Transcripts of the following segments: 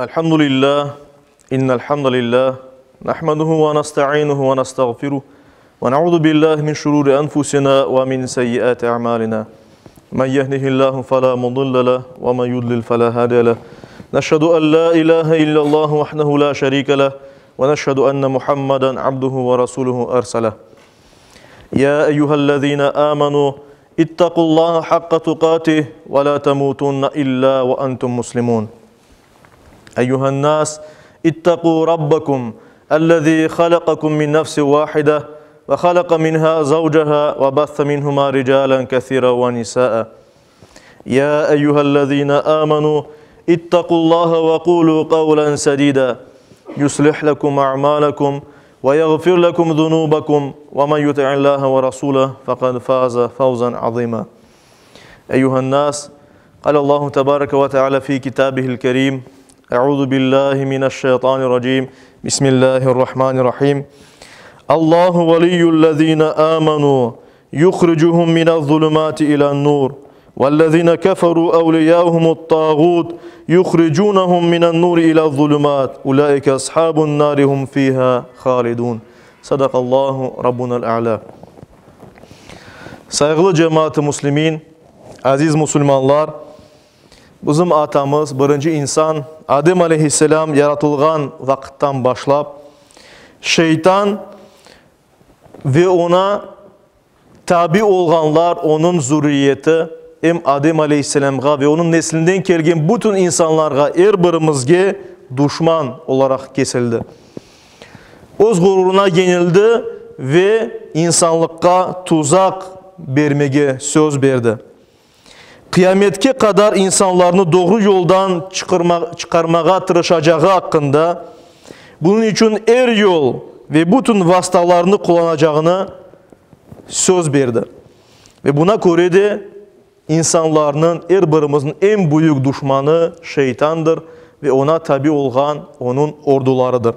Elhamdülillah, innel hamdülillah, nahmaduhu ve nasta'inuhu ve nasta'gfiruh ve na'udhu billahi min şururi enfusina ve min seyyiati a'malina. Men yehdihillahu fela mudille leh ve men yudlil fela hadiye leh. Neşhedü en la ilahe illallah vahdehu la şerike leh ve neşhedü enne Muhammeden abduhu ve rasuluhu erseleh. Ya eyyühellezine amenu ittaqullaha hakka tuqatih ve la temutunna illa ve entum muslimun. أيها الناس اتقوا ربكم الذي خلقكم من نفس واحدة وخلق منها زوجها وبث منهما رجالا كثيرا ونساء يا أيها الذين آمنوا اتقوا الله وقولوا قولا سديدا يصلح لكم أعمالكم ويغفر لكم ذنوبكم ومن يطع الله ورسوله فقد فاز فوزا عظيما أيها الناس قال الله تبارك وتعالى في كتابه الكريم أعوذ بالله من الشيطان الرجيم بسم الله الرحمن الرحيم الله ولي الذين آمنوا يخرجهم من الظلمات إلى النور والذين كفروا أولياؤهم الطاغوت يخرجونهم من النور إلى الظلمات أولئك أصحاب النار هم فيها خالدون صدق الله ربنا الأعلى. Saygılı cemaat-i Müslümin, aziz Müslümanlar, bizim atamız, birinci insan Adem aleyhisselam yaratılgan vakittan başlap, şeytan ve ona tabi olganlar, onun zürriyeti, hem Adem aleyhisselam'a ve onun neslinden kelgen bütün insanlarga birimizge düşman olarak kesildi. Öz gururuna yenildi ve insanlıkka tuzak vermege söz verdi. Kıyametke kadar insanlarını doğru yoldan çıkarmağa tırışacağı hakkında bunun için yol ve bütün vasıtalarını kullanacağını söz verdi. Ve buna göre de insanların birimizin en büyük düşmanı şeytandır ve ona tabi olgan onun ordularıdır.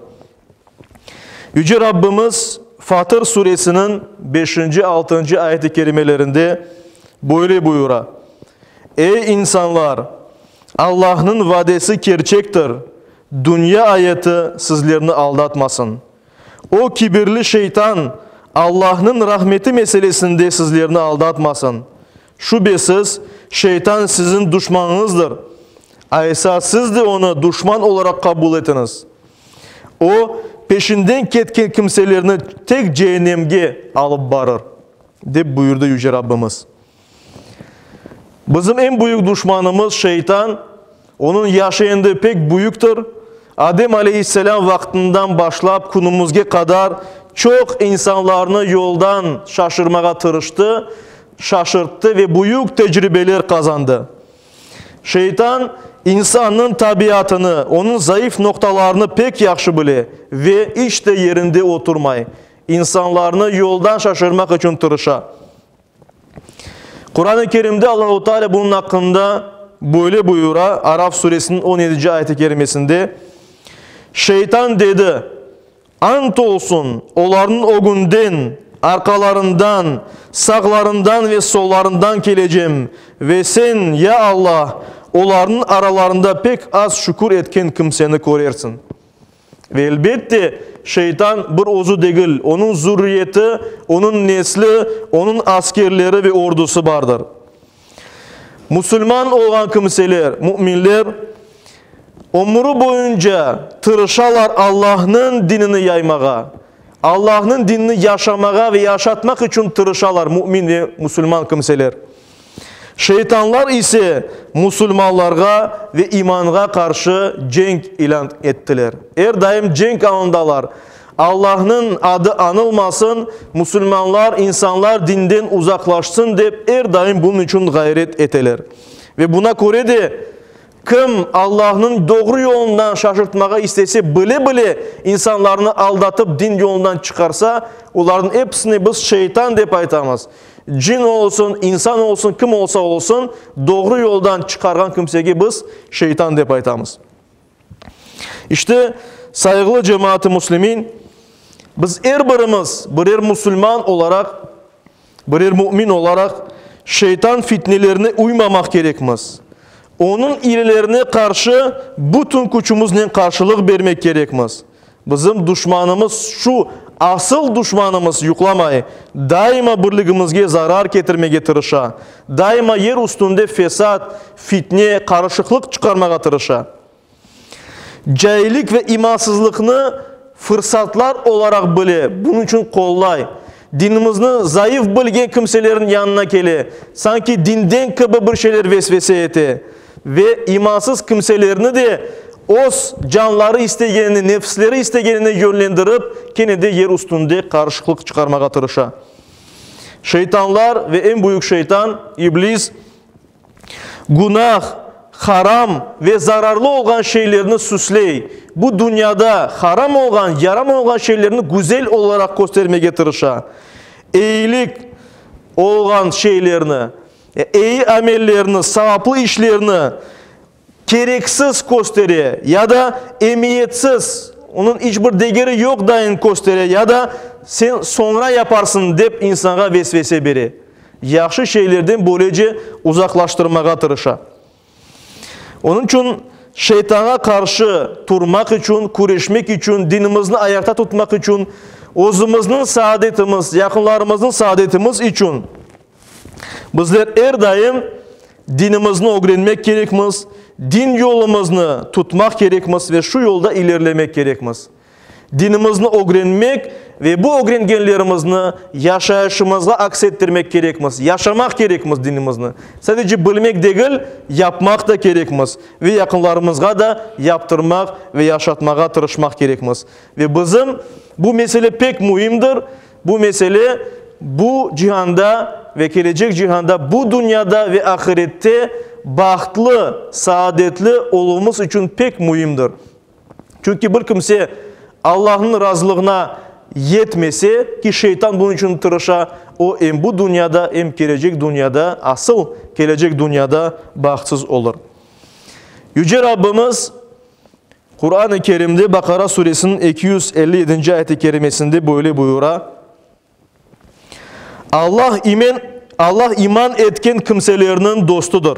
Yüce Rabbimiz Fatır suresinin 5. 6. ayet-i kerimelerinde böyle buyura. Ey insanlar! Allah'ın vadesi gerçektir. Dünya ayeti sizlerini aldatmasın. O kibirli şeytan Allah'ın rahmeti meselesinde sizlerini aldatmasın. Şüphesiz şeytan sizin düşmanınızdır. Aysa siz de onu düşman olarak kabul etiniz. O peşinden ketken kimselerini tek cehennemge alıp barır. De buyurdu Yüce Rabbimiz. Bizim en büyük düşmanımız şeytan, onun yaşayandığı pek büyüktür. Adem aleyhisselam vaktinden başlayıp günümüzge kadar çok insanlarını yoldan şaşırmaya tırıştı, şaşırttı ve büyük tecrübeler kazandı. Şeytan, insanın tabiatını, onun zayıf noktalarını pek yaxşı bilir ve işte yerinde oturmayı, insanlarını yoldan şaşırmak için tırışa. Kur'an-ı Kerim'de Allah-u Teala bunun hakkında böyle buyura. Araf suresinin 17. ayet-i kerimesinde şeytan dedi, ant olsun onların o günden, arkalarından, sağlarından ve sollarından geleceğim ve sen ya Allah onların aralarında pek az şükür etken kimseni görersin. Ve elbette şeytan bir ozu değil, onun zürriyeti, onun nesli, onun askerleri ve ordusu vardır. Müslüman olan kimseler, müminler, ömrü boyunca tırışalar Allah'ın dinini yaymağa, Allah'ın dinini yaşamağa ve yaşatmak için tırışalar mümin ve Müslüman kimseler. Şeytanlar ise Müslümanlarga ve imanğa karşı cenk ilan ettiler. Daim cenk anındalar. Allah'ın adı anılmasın, Müslümanlar, insanlar dinden uzaklaşsın deyip daim bunun için gayret eteler. Ve buna göre de kim Allah'ın doğru yolundan şaşırtmağa istese bile insanlarını aldatıp din yolundan çıkarsa onların hepsini biz şeytan deyip aytamaz. Cin olsun, insan olsun, kim olsa olsun doğru yoldan çıkargan kimsege biz şeytan deyip aytamız. İşte saygılı cemaat-i Müslümin, biz birimiz, birer Müslüman olarak, birer mümin olarak şeytan fitnelerine uymamak gerekmez. onun iyilerine karşı bütün gücümüzle karşılık vermek gerekmez. Bizim düşmanımız şu, asıl düşmanımız yuklamayı, daima birliğimizge zarar getirmeye tırışa, daima yer üstünde fesat, fitne, karışıklık çıkarmaya tırışa. Cahillik ve imansızlıkını fırsatlar olarak bile, bunun için kollay. Dinimizni zayıf bilgen kimselerin yanına kele, sanki dinden gibi bir şeyler vesvese ete ve imansız kimselerini de öz canları istegenini, nefsleri istegenini yönlendirip kene de yer üstünde karışıklık çıkarmaya tırışa. Şeytanlar ve en büyük şeytan iblis günah, haram ve zararlı olan şeylerini süsley. Bu dünyada haram olan, yaram olan şeylerini güzel olarak göstermeye tırışa. İyilik olan şeylerini, iyi amellerini, savaplı işlerini gereksiz gösteriyor ya da emiyetsiz, onun hiçbir değeri yok dahin gösteriyor ya da sen sonra yaparsın deyip insana vesvese biri. Yaxşı şeylerden böylece uzaklaştırmaya tırışa. Onun için şeytana karşı durmak için, kuruşmak için, dinimizni ayakta tutmak için, özümüzün saadetimiz, yakınlarımızın saadetimiz için bizler her daim dinimizni öğrenmek gerekmez, din yolumuzni tutmak gerekmez ve şu yolda ilerlemek gerekmez. Dinimizni öğrenmek ve bu öğrengenlerimizni yaşayışımızla aksettirmek gerekmez. Yaşamak gerekmez dinimizni. Sadece bilmek değil, yapmak da gerekmez. Ve yakınlarımızga da yaptırmak ve yaşatmaya tırışmak gerekmez. Ve bizim bu mesele pek mühimdir. Bu mesele bu cihanda ve gelecek cihanda, bu dünyada ve ahirette bahtlı, saadetli olmamız için pek mühimdir. Çünkü bir kimse Allah'ın razılığına yetmesi ki şeytan bunun için tırışa, o hem bu dünyada hem gelecek dünyada, asıl gelecek dünyada bahtsız olur. Yüce Rabbimiz Kur'an-ı Kerim'de Bakara suresinin 257. ayet-i kerimesinde böyle buyura: Allah iman etken kimselerinin dostudur.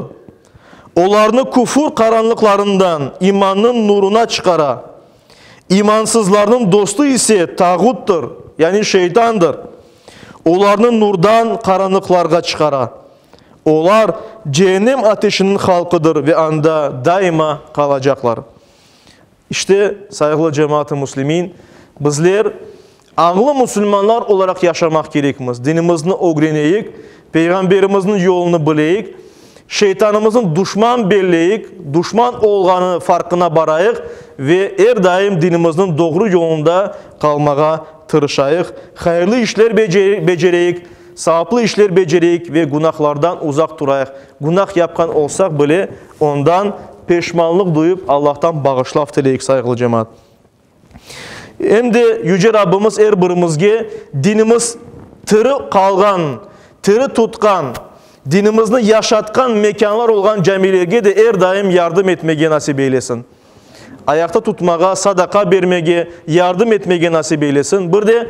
Onlarını küfür karanlıklarından imanın nuruna çıkara. İmansızların dostu ise tağuttur, yani şeytandır. Onlarını nurdan karanlıklarga çıkara. Onlar cehennem ateşinin halkıdır ve anda daima kalacaklar. İşte saygılı cemaat-ı muslimin, bizler ağlı Müslümanlar olarak yaşamak gerekmez. Dinimizni öğreneyik, Peygamberimizin yolunu bileyik, şeytanımızın düşman belleyik, düşman olganı farkına barayık ve her daim dinimizin doğru yolunda kalmaya tırışayık. Hayırlı işler becereyik, savaplı işler becereyik ve günahlardan uzak durayık. Günah yapkan olsak bile ondan peşmanlık duyup Allah'tan bağışlaf dileyik saygılı cemaat. Hem de Yüce Rabbimiz her birimizge dinimiz tırı kalgan, tırı tutkan, dinimizni yaşatkan mekanlar olgan camilerge de her daim yardım etmege nasip eylesin. Ayakta tutmaga, sadaka vermege, yardım etmege nasip eylesin. Bir de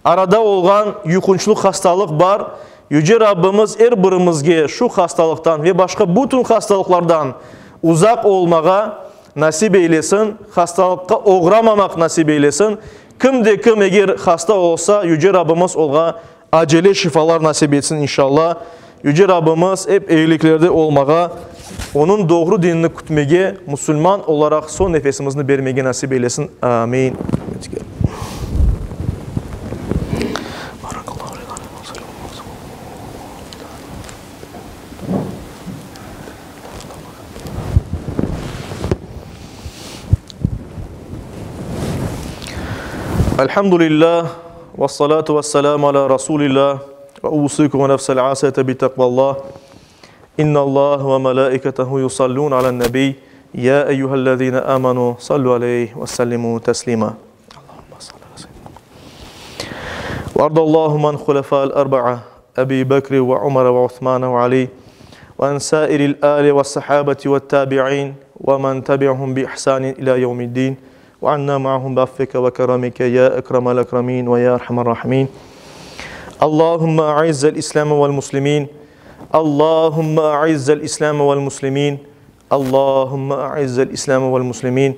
arada olgan yukunçluk hastalık var. Yüce Rabbimiz her birimizge şu hastalıktan ve başka bütün hastalıklardan uzak olmaga nasip eylesin. Hastalıkka uğramamak nasip eylesin. Kim de kim eğer hasta olsa Yüce Rabbimiz olga acele şifalar nasip etsin inşallah. Yüce Rabbimiz hep iyiliklerde olmağa, onun doğru dinini kütmege, Müslüman olarak son nefesimizni vermege nasip eylesin. Amin. Elhamdülillah ve salatu ve selamu ala Resulillah ve usikum ve nefsel asete bi takvallah. İnna Allah ve melaiketehu yusallun alen nebi. Ya eyyühellezine amanu sallu aleyhi ve sellimu teslima. Allahümme salli ala seyyidina. Ve ardallahu man hulefa'l arba'a Ebi Bekri ve Umar ve Uthman ve Ali ve en sairil ali ve sahabeti ve tabi'in ve men tabi'hum bi ihsanin ila yevmiddin. وعنا معهم بعفوك وكرمك يا أكرم الأكرمين ويا أرحم الراحمين. اللهم أعز الإسلام والمسلمين. اللهم أعز الإسلام والمسلمين اللهم أعز الإسلام والمسلمين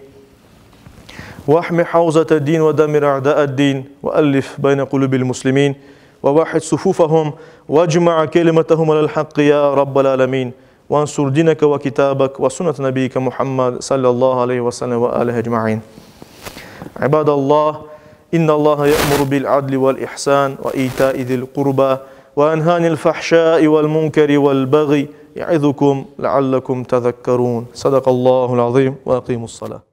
واحم حوزة الدين ودمر أعداء الدين وألف بين قلوب المسلمين ووحد صفوفهم واجمع كلمتهم على الحق يا رب العالمين وانصر دينك وكتابك وسنة نبيك محمد صلى الله عليه وسلم وآله أجمعين. عباد الله، إن الله يأمر بالعدل والإحسان وإيتاء ذي القربى وينهى عن الفحشاء والمنكر والبغي يعظكم لعلكم تذكرون. صدق الله العظيم وأقيموا الصلاة.